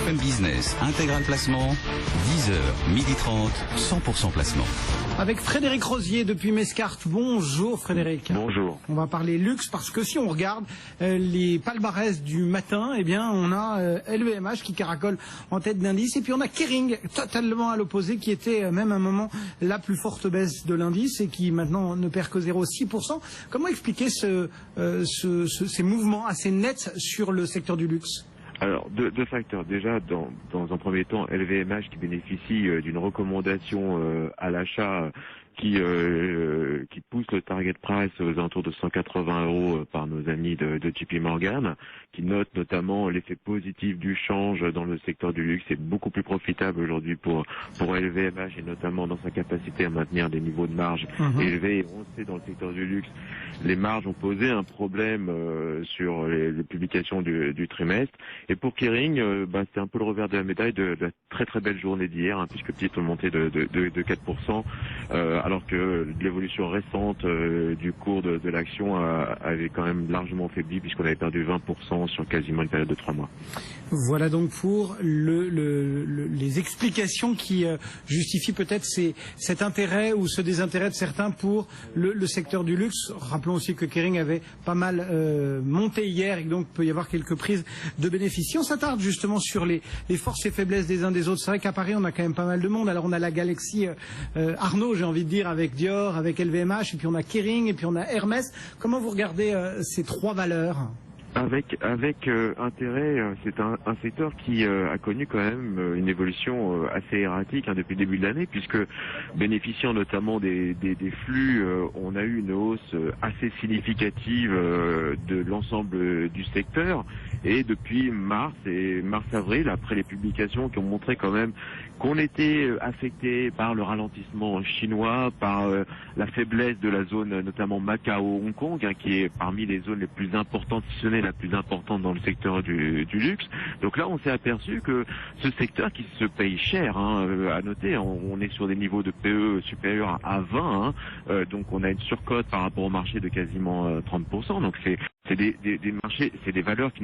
BFM Business, intégral placement, 10h, 12h30, 100% placement. Avec Frédéric Rosier depuis Mescart. Bonjour Frédéric. Bonjour. On va parler luxe parce que si on regarde les palmarès du matin, eh bien on a LVMH qui caracole en tête d'indice et puis on a Kering totalement à l'opposé qui était même à un moment la plus forte baisse de l'indice et qui maintenant ne perd que 0,6%. Comment expliquer ces mouvements assez nets sur le secteur du luxe ? Alors, deux facteurs. Déjà, dans un premier temps, LVMH qui bénéficie d'une recommandation à l'achat qui pousse le target price aux alentours de 180 € par nos amis de JP Morgan, qui note notamment l'effet positif du change dans le secteur du luxe. C'est beaucoup plus profitable aujourd'hui pour LVMH et notamment dans sa capacité à maintenir des niveaux de marge élevés. Et on sait dans le secteur du luxe, les marges ont posé un problème sur les publications du trimestre. Et pour Kering, c'est un peu le revers de la médaille de la très très belle journée d'hier, puisque petite montée de 4%. Alors que l'évolution récente du cours de l'action avait quand même largement faibli puisqu'on avait perdu 20% sur quasiment une période de 3 mois. Voilà donc pour les explications qui justifient peut-être cet intérêt ou ce désintérêt de certains pour le secteur du luxe. Rappelons aussi que Kering avait pas mal monté hier et donc il peut y avoir quelques prises de bénéfices. Si on s'attarde justement sur les forces et faiblesses des uns des autres, c'est vrai qu'à Paris on a quand même pas mal de monde. Alors on a la galaxie Arnaud, j'ai envie de dire, avec Dior, avec LVMH, et puis on a Kering, et puis on a Hermès. Comment vous regardez ces trois valeurs ? Avec intérêt, c'est un secteur qui a connu quand même une évolution assez erratique depuis le début de l'année, puisque bénéficiant notamment des flux, on a eu une hausse assez significative de l'ensemble du secteur. Et depuis mars et mars-avril, après les publications qui ont montré quand même qu'on était affecté par le ralentissement chinois, par la faiblesse de la zone notamment Macao-Hong Kong, qui est parmi les zones les plus importantes, si ce n'est la plus importante dans le secteur du luxe. Donc là, on s'est aperçu que ce secteur qui se paye cher, à noter, on est sur des niveaux de PE supérieurs à 20, donc on a une surcote par rapport au marché de quasiment 30%. Donc c'est des marchés, c'est des valeurs qui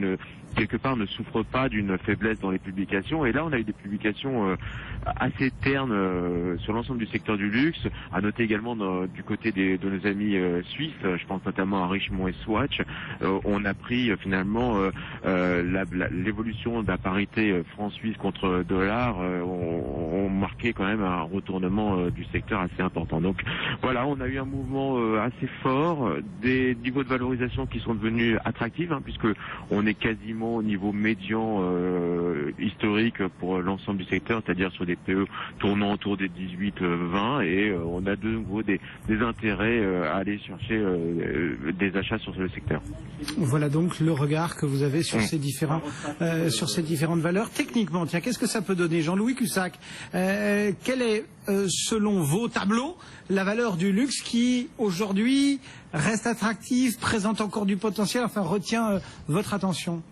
quelque part ne souffrent pas d'une faiblesse dans les publications. Et là, on a eu des publications assez ternes sur l'ensemble du secteur du luxe. À noter également du côté de nos amis suisses, je pense notamment à Richemont et Swatch. On a pris finalement l'évolution de la parité franc-suisse contre dollar ont marqué quand même un retournement du secteur assez important. Donc voilà, on a eu un mouvement assez fort, des niveaux de valorisation qui sont devenus attractifs, puisque on est quasiment au niveau médian historique pour l'ensemble du secteur, c'est-à-dire sur des PE tournant autour des 18-20, et on a de nouveau des intérêts à aller chercher des achats sur le secteur. Voilà donc le regard que vous avez sur ces différentes valeurs. Techniquement, tiens, qu'est-ce que ça peut donner, Jean-Louis Cussac? Quelle est, selon vos tableaux, la valeur du luxe qui, aujourd'hui, reste attractive, présente encore du potentiel, enfin retient votre attention?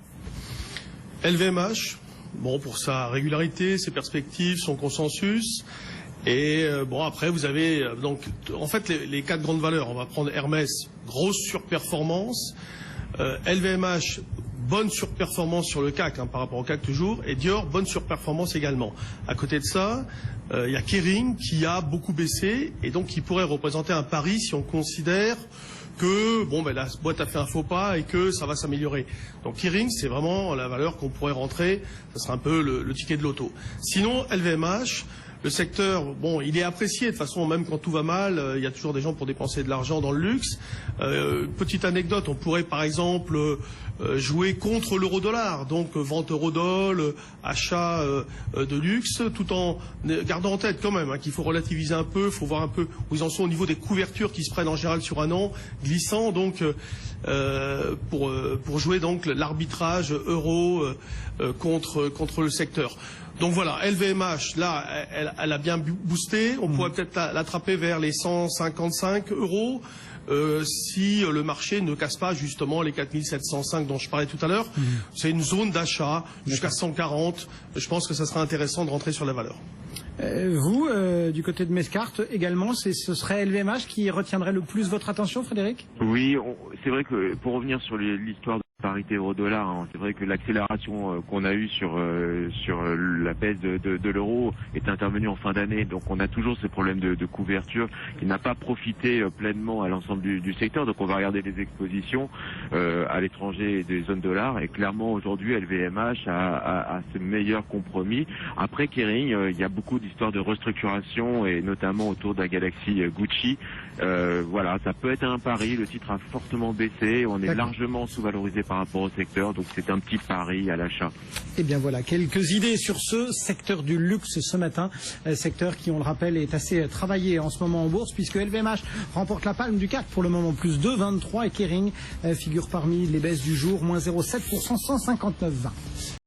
LVMH, pour sa régularité, ses perspectives, son consensus. Et après vous avez donc en fait les quatre grandes valeurs. On va prendre Hermès, grosse surperformance, LVMH, bonne surperformance sur le CAC par rapport au CAC toujours, et Dior, bonne surperformance également. À côté de ça, il y a Kering qui a beaucoup baissé et donc qui pourrait représenter un pari si on considère que la boîte a fait un faux pas et que ça va s'améliorer. Donc Kering, c'est vraiment la valeur qu'on pourrait rentrer, ça sera un peu le ticket de loto. Sinon, LVMH, le secteur, il est apprécié de toute façon, même quand tout va mal, il y a toujours des gens pour dépenser de l'argent dans le luxe. Petite anecdote, on pourrait par exemple jouer contre l'euro-dollar, donc vente euro-dollar, achat de luxe, tout en gardant en tête quand même qu'il faut relativiser un peu, il faut voir un peu où ils en sont au niveau des couvertures qui se prennent en général sur un an, glissant, donc pour jouer donc l'arbitrage euro contre le secteur. Donc voilà, LVMH, là, elle a bien boosté. On pourrait peut-être l'attraper vers les 155 € si le marché ne casse pas justement les 4705 dont je parlais tout à l'heure. C'est une zone d'achat jusqu'à 140. Je pense que ça serait intéressant de rentrer sur la valeur. Vous, du côté de Mescart également, ce serait LVMH qui retiendrait le plus votre attention, Frédéric? Oui, c'est vrai que pour revenir sur l'histoire parité euro-dollar. Hein. C'est vrai que l'accélération qu'on a eue sur la baisse de l'euro est intervenue en fin d'année. Donc on a toujours ce problème de couverture qui n'a pas profité pleinement à l'ensemble du secteur. Donc on va regarder les expositions à l'étranger et des zones dollars. Et clairement aujourd'hui LVMH a ce meilleur compromis. Après Kering, il y a beaucoup d'histoires de restructuration et notamment autour de la galaxie Gucci. Voilà, ça peut être un pari. Le titre a fortement baissé. On est largement sous-valorisé par rapport au secteur. Donc c'est un petit pari à l'achat. Et bien voilà, quelques idées sur ce secteur du luxe ce matin. Secteur qui, on le rappelle, est assez travaillé en ce moment en bourse puisque LVMH remporte la palme du CAC pour le moment, plus 2,23 et Kering figure parmi les baisses du jour, moins 0,7%, 159,20.